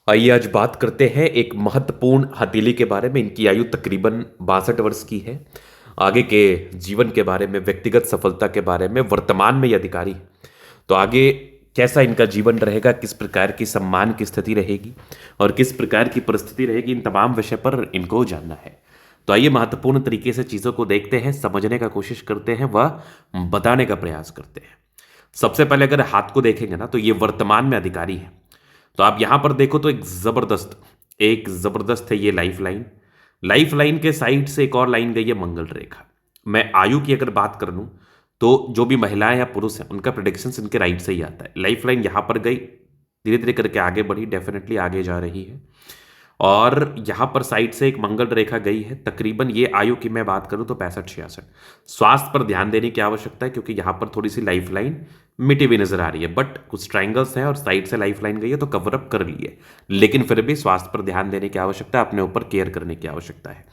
आइए आज बात करते हैं एक महत्वपूर्ण हथेली के बारे में। इनकी आयु तकरीबन 62 वर्ष की है। आगे के जीवन के बारे में, व्यक्तिगत सफलता के बारे में, वर्तमान में ये अधिकारी है। तो आगे कैसा इनका जीवन रहेगा, किस प्रकार की सम्मान की स्थिति रहेगी और किस प्रकार की परिस्थिति रहेगी, इन तमाम विषय पर इनको जानना है। तो आइए महत्वपूर्ण तरीके से चीज़ों को देखते हैं, समझने का कोशिश करते हैं, वह बताने का प्रयास करते हैं। सबसे पहले अगर हाथ को देखेंगे ना, तो ये वर्तमान में अधिकारी है। तो आप यहां पर देखो तो एक जबरदस्त है ये लाइफ लाइन। लाइफ लाइन के साइड से एक और लाइन गई है मंगल रेखा। मैं आयु की अगर बात कर लूं तो जो भी महिलाएं या पुरुष हैं उनका प्रिडिक्शन इनके राइट से ही आता है। लाइफ लाइन यहां पर गई, धीरे धीरे करके आगे बढ़ी, डेफिनेटली आगे जा रही है। और यहां पर साइड से एक मंगल रेखा गई है। तकरीबन ये आयु की मैं बात करूं तो 65-66। स्वास्थ्य पर ध्यान देने की आवश्यकता है क्योंकि यहां पर थोड़ी सी लाइफ लाइन मिटी हुई नजर आ रही है, बट कुछ ट्राइंगल्स हैं और साइड से लाइफ लाइन गई है तो कवर अप कर ली है। लेकिन फिर भी स्वास्थ्य पर ध्यान देने की आवश्यकता है, अपने ऊपर केयर करने की आवश्यकता है।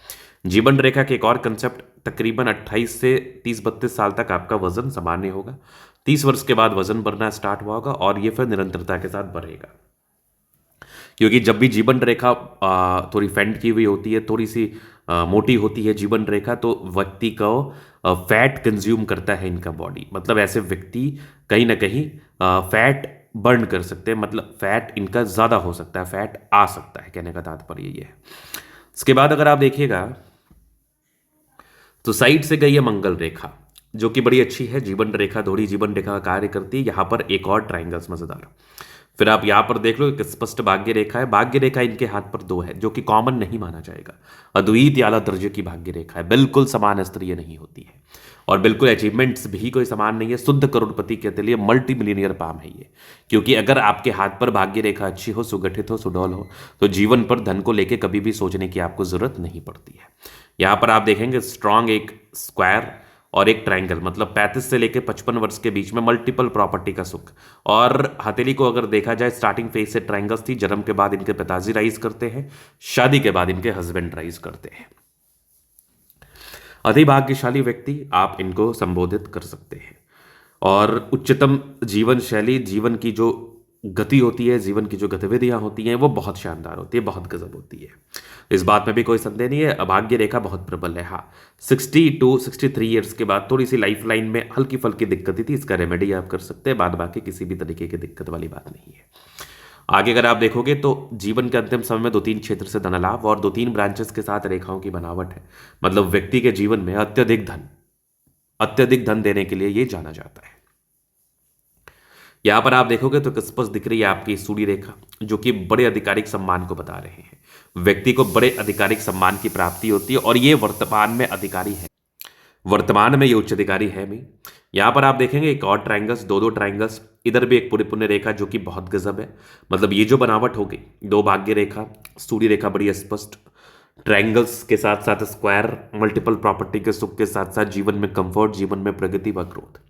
जीवन रेखा के एक और कंसेप्ट, तकरीबन 28 से 30-32 साल तक आपका वजन सामान्य होगा। 30 वर्ष के बाद वजन बढ़ना स्टार्ट हुआ होगा और ये फिर निरंतरता के साथ बढ़ेगा। क्योंकि जब भी जीवन रेखा थोड़ी फेंड की हुई होती है, थोड़ी सी मोटी होती है जीवन रेखा, तो व्यक्ति को फैट कंज्यूम करता है इनका बॉडी। मतलब ऐसे व्यक्ति कहीं ना कहीं फैट बर्न कर सकते हैं, मतलब फैट इनका ज़्यादा हो सकता है, फैट आ सकता है, कहने का तात्पर्य ये है। इसके बाद अगर आप देखिएगा तो साइड से गई है मंगल रेखा, जो कि बड़ी अच्छी है। जीवन रेखा दोहरी जीवन रेखा का कार्य करती है। यहां पर एक और ट्राइंगल्स मजेदार। फिर आप यहां पर देख लो, एक स्पष्ट भाग्य रेखा है। भाग्य रेखा इनके हाथ पर दो है, जो कि कॉमन नहीं माना जाएगा। अद्वितीय आला दर्जे की भाग्य रेखा है, बिल्कुल समान स्तरीय नहीं होती है और बिल्कुल अचीवमेंट्स भी कोई समान नहीं है। शुद्ध करोड़पति के लिए मल्टी मिलीनियर पाम है ये। क्योंकि अगर आपके हाथ पर भाग्य रेखा अच्छी हो, सुगठित हो, सुडौल हो, तो जीवन पर धन को लेकर कभी भी सोचने की आपको जरूरत नहीं पड़ती है। यहां पर आप देखेंगे स्ट्रांग एक स्क्वायर और एक ट्रायंगल, मतलब 35 से लेकर 55 वर्ष के बीच में मल्टीपल प्रॉपर्टी का सुख। और हथेली को अगर देखा जाए, स्टार्टिंग फेज से ट्रायंगल्स थी, जन्म के बाद इनके पिताजी राइज करते हैं, शादी के बाद इनके हस्बैंड राइज करते हैं। अधिभाग्यशाली व्यक्ति आप इनको संबोधित कर सकते हैं। और उच्चतम जीवन शैली, जीवन की जो गति होती है, जीवन की जो गतिविधियां होती हैं, वो बहुत शानदार होती है, बहुत गजब होती है। इस बात में भी कोई संदेह नहीं है। अभाग्य रेखा बहुत प्रबल है। हाँ, 60 to 63 ईयर्स के बाद थोड़ी सी लाइफ लाइन में हल्की फल्की दिक्कत थी, इसका रेमेडी आप कर सकते हैं। बाद बाकी किसी भी तरीके की दिक्कत वाली बात नहीं है। आगे अगर आप देखोगे तो जीवन के अंतिम समय में 2-3 क्षेत्र से धन लाभ और 2-3 ब्रांचेस के साथ रेखाओं की बनावट है। मतलब व्यक्ति के जीवन में अत्यधिक धन देने के लिए ये जाना जाता है। यहां पर आप देखोगे तो स्पष्ट दिख रही है आपकी सूर्य रेखा, जो कि बड़े आधिकारिक सम्मान को बता रहे हैं। व्यक्ति को बड़े आधिकारिक सम्मान की प्राप्ति होती है और ये वर्तमान में अधिकारी है। वर्तमान में ये उच्च अधिकारी है भी। यहां पर आप देखेंगे एक और ट्राइंगल्स, दो ट्राइंगल्स, इधर भी एक पुण्य रेखा जो कि बहुत गजब है। मतलब ये जो बनावट होगी, दो भाग्य रेखा, सूर्य रेखा बड़ी स्पष्ट, ट्राइंगल्स के साथ साथ स्क्वायर, मल्टीपल प्रॉपर्टी के सुख के साथ साथ जीवन में कंफर्ट, जीवन में प्रगति व ग्रोथ।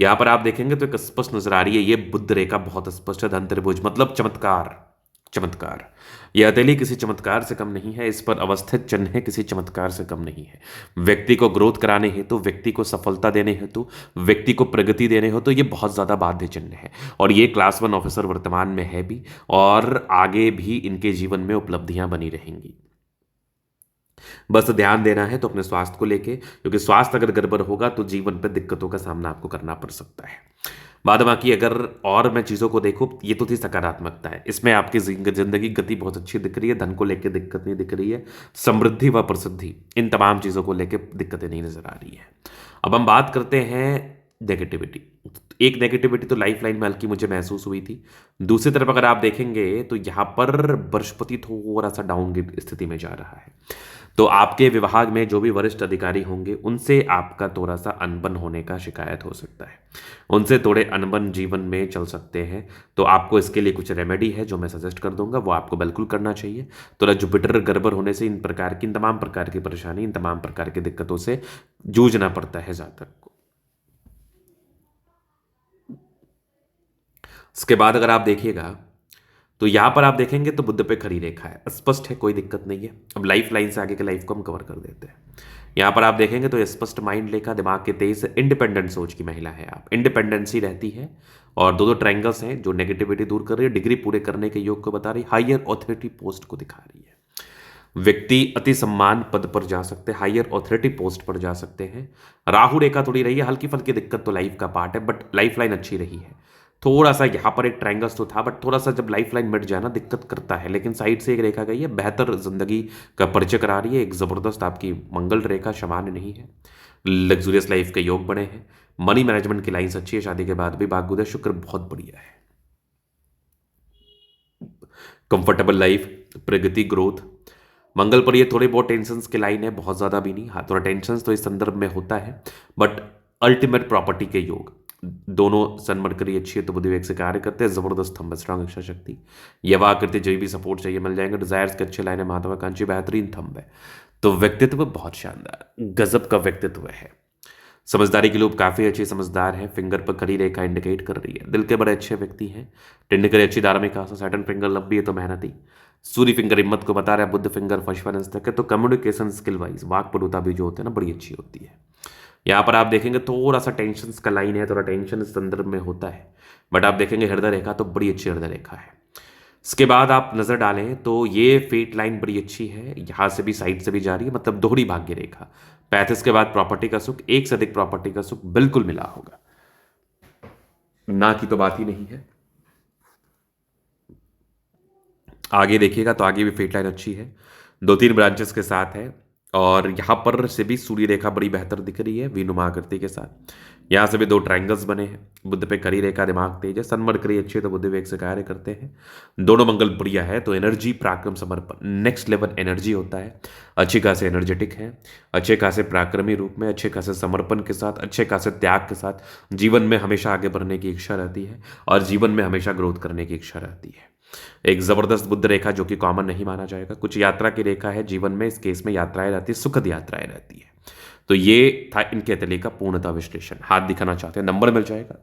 यहां पर आप देखेंगे तो एक स्पष्ट नजर आ रही है, ये बुद्ध रेखा बहुत स्पष्ट है। धन त्रिभुज मतलब चमत्कार, चमत्कार। यह हथेली किसी चमत्कार से कम नहीं है, इस पर अवस्थित चिन्ह किसी चमत्कार से कम नहीं है। व्यक्ति को ग्रोथ कराने हेतु, व्यक्ति को सफलता देने हेतु, व्यक्ति को प्रगति देने हो तो ये बहुत ज्यादा बाध्य चिन्ह है। और ये क्लास 1 ऑफिसर वर्तमान में है भी और आगे भी इनके जीवन में उपलब्धियां बनी रहेंगी। बस ध्यान देना है तो अपने स्वास्थ्य को लेके, क्योंकि स्वास्थ्य अगर गड़बड़ होगा तो जीवन पर दिक्कतों का सामना आपको करना पड़ सकता है। बाद बाकी अगर और मैं चीज़ों को देखूँ, ये तो थी सकारात्मकता है, इसमें आपकी जिंदगी गति बहुत अच्छी दिख रही है, धन को लेकर दिक्कत नहीं दिख रही है, समृद्धि व प्रसिद्धि, इन तमाम चीज़ों को लेकर दिक्कतें नहीं नजर आ रही है। अब हम बात करते हैं नेगेटिविटी। एक नेगेटिविटी तो लाइफ लाइन में हल्की मुझे महसूस हुई थी। दूसरी तरफ अगर आप देखेंगे तो यहाँ पर बृहस्पति थोड़ा सा डाउन स्थिति में जा रहा है। तो आपके विभाग में जो भी वरिष्ठ अधिकारी होंगे उनसे आपका थोड़ा सा अनबन होने का शिकायत हो सकता है, उनसे थोड़े अनबन जीवन में चल सकते हैं। तो आपको इसके लिए कुछ रेमेडी है जो मैं सजेस्ट कर दूंगा, वो आपको बिल्कुल करना चाहिए। थोड़ा जुपिटर गड़बड़ होने से इन तमाम प्रकार की परेशानी, इन तमाम प्रकार की दिक्कतों से जूझना पड़ता है जातक को। इसके बाद अगर आप देखिएगा तो यहाँ पर आप देखेंगे तो बुध पे खड़ी रेखा है, स्पष्ट है, कोई दिक्कत नहीं है। अब लाइफ लाइन से आगे के लाइफ को हम कवर कर देते हैं। यहाँ पर आप देखेंगे तो स्पष्ट माइंड लेखा, दिमाग के तेज, इंडिपेंडेंट सोच की महिला है आप, इंडिपेंडेंसी रहती है। और दो दो ट्रायंगल्स हैं जो नेगेटिविटी दूर कर रही है, डिग्री पूरे करने के योग को बता रही है, हायर ऑथोरिटी पोस्ट को दिखा रही है। व्यक्ति अति सम्मान पद पर जा सकते हैं, हायर ऑथोरिटी पोस्ट पर जा सकते हैं। राहु रेखा थोड़ी रही है, हल्की फल्की दिक्कत तो लाइफ का पार्ट है, बट लाइफ लाइन अच्छी रही है। थोड़ा सा यहाँ पर एक ट्रायंगल्स तो था, बट थोड़ा सा जब लाइफ लाइन मिट जाए ना दिक्कत करता है, लेकिन साइड से एक रेखा गई है, बेहतर जिंदगी का परिचय करा रही है। एक जबरदस्त आपकी मंगल रेखा, सामान्य नहीं है, लग्जूरियस लाइफ के योग बने हैं। मनी मैनेजमेंट की लाइन्स अच्छी है, शादी के बाद भी भाग्योदय, शुक्र बहुत बढ़िया है। कंफर्टेबल लाइफ, प्रगति, ग्रोथ। मंगल पर ये थोड़े बहुत टेंशन के लाइन है, बहुत ज्यादा भी नहीं। हाँ, थोड़ा टेंशन तो इस संदर्भ में होता है, बट अल्टीमेट प्रॉपर्टी के योग दोनों। सन मरकरी अच्छी है तो बुद्धि विवेक से कार्य करते हैं, जबरदस्त थंब, स्ट्रांग इच्छा शक्ति, यवा आकृति, जो भी सपोर्ट चाहिए मिल जाएंगे। डिजायर्स के अच्छे लाइन है, महत्वाकांक्षी, बेहतरीन थंब है। तो व्यक्तित्व बहुत शानदार, गजब का व्यक्तित्व है। समझदारी के लोग काफी अच्छे समझदार हैं, फिंगर पर खड़ी रेखा इंडिकेट कर रही है। दिल के बड़े अच्छे व्यक्ति हैं, टिंड अच्छी धार्मिक आशा, सैटर्न फिंगर लंबी है तो मेहनती। सूर्य फिंगर हिम्मत को बता रहा है, बुद्ध फिंगर फर्स्ट फाइनेंस तक है। तो कम्युनिकेशन स्किल वाइज वाक पटुता भी जो होते हैं ना, बड़ी अच्छी होती है। यहाँ पर आप देखेंगे थोड़ा सा टेंशन का लाइन है, थोड़ा टेंशन इस संदर्भ में होता है, बट आप देखेंगे हृदय रेखा तो बड़ी अच्छी हृदय रेखा है। इसके बाद आप नजर डालें तो ये फेट लाइन बड़ी अच्छी है, यहां से भी साइड से भी जा रही है, मतलब दोहरी भाग्य रेखा। 35 के बाद प्रॉपर्टी का सुख, एक से अधिक प्रॉपर्टी का सुख बिल्कुल मिला होगा, ना की तो बात ही नहीं है। आगे देखिएगा तो आगे भी फेट लाइन अच्छी है, 2-3 ब्रांचेस के साथ है। और यहां पर से भी सूर्य रेखा बड़ी बेहतर दिख रही है, वीनुमा आकृति के साथ। यहां से भी 2 ट्रायंगल्स बने हैं, बुद्ध पे करी रेखा, दिमाग तेज है, सनमर करी अच्छी है तो बुद्ध वेग से कार्य करते हैं। दोनों मंगल बढ़िया है तो एनर्जी, पराक्रम, समर्पण, नेक्स्ट लेवल एनर्जी होता है। अच्छी खासे एनर्जेटिक है, अच्छे खासे पराक्रमी रूप में, अच्छे खासे समर्पण के साथ, अच्छे खासे त्याग के साथ। जीवन में हमेशा आगे बढ़ने की इच्छा रहती है और जीवन में हमेशा ग्रोथ करने की इच्छा रहती है। एक जबरदस्त बुद्ध रेखा जो कि कॉमन नहीं माना जाएगा, कुछ यात्रा की रेखा है जीवन में, इस केस में यात्राएं रहती है, सुखद यात्राएं रहती है। तो ये था इनके तले का पूर्णतः विश्लेषण। हाथ दिखाना चाहते हैं, नंबर मिल जाएगा।